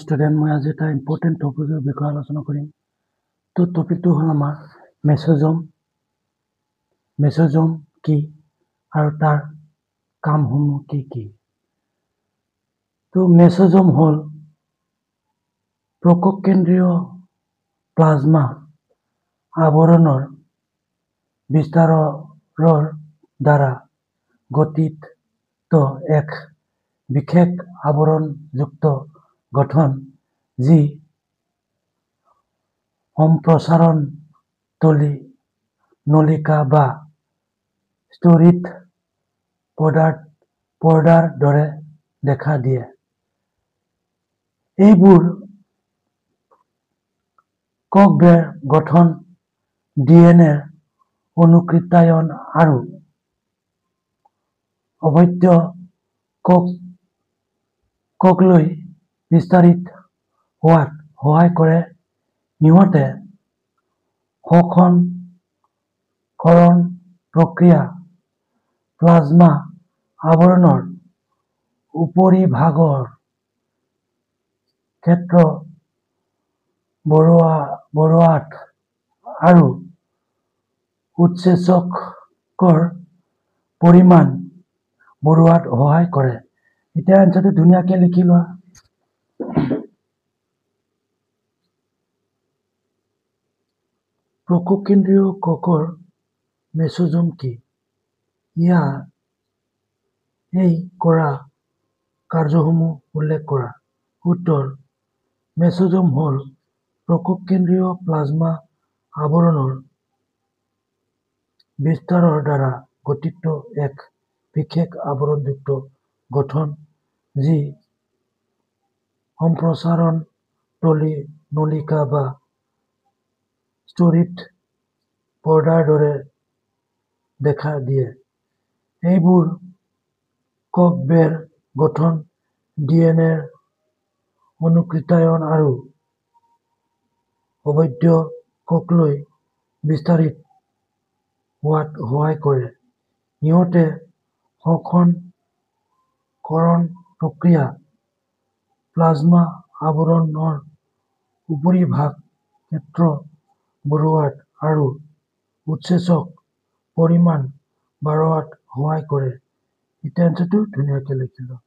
Student মই আজি এটা ইম্পৰ্টেণ্ট টপিকৰ বিষয়ে আলোচনা কৰিম। তো টপিকটো হ'ল আমাৰ মেছ'জম কি আৰু তাৰ কামসমূহ কি কি। তো মেছ'জম হ'ল প্ৰকোপকেন্দ্ৰীয় প্লাজমা আৱৰণৰ বিস্তাৰৰ দ্বাৰা গঠিত এক বিশেষ আৱৰণযুক্ত গঠন যি সম্প্ৰসাৰণ নলিকা বা স্তৰিত পৰ্দাৰ দৰে দেখা দিয়ে। এইবোৰ কোষৰ গঠন DNA অনুকৃতায়ন আৰু অবৈধ কোষলৈ বিস্তাৰিত হোৱাত সহায় কৰে। ইহঁতে শ্বসনকৰণ প্ৰক্ৰিয়া প্লাজমা আৱৰণৰ উপৰিভাগৰ ক্ষেত্ৰ বঢ়োৱাত আৰু উৎসেচকৰ পৰিমাণ বঢ়োৱাত সহায় কৰে। এতিয়া এনচাৰটো ধুনীয়াকৈ লিখি লোৱা। প্ৰকোপকেন্দ্ৰীয় কোষৰ মেছ'জম কি? এই কৰা কাৰ্যসমূহ উল্লেখ কৰা। উত্তৰ: মেছ'জম হ'ল প্ৰকোপকেন্দ্ৰীয় প্লাজমা আৱৰণৰ বিস্তাৰৰ দ্বাৰা গঠিত এক বিশেষ আৱৰণযুক্ত গঠন যি সম্প্ৰসাৰণ নলিকা বা স্তৰিত পৰ্দাৰ দৰে দেখা দিয়ে। এইবোৰ কোষৰ গঠন DNA অনুকৃতায়ন আৰু অবৈধ কোষলৈ বিস্তাৰিত হোৱাত সহায় কৰে। ইহঁতে শ্বসনকৰণ প্ৰক্ৰিয়া প্লাজমা আৱৰণৰ উপৰিভাগ ক্ষেত্ৰ বঢ়োৱাত আৰু উৎসেচকৰ পৰিমাণ বঢ়োৱাত সহায় কৰে। এতিয়া এনচাৰটো ধুনীয়াকৈ লিখি লোৱা।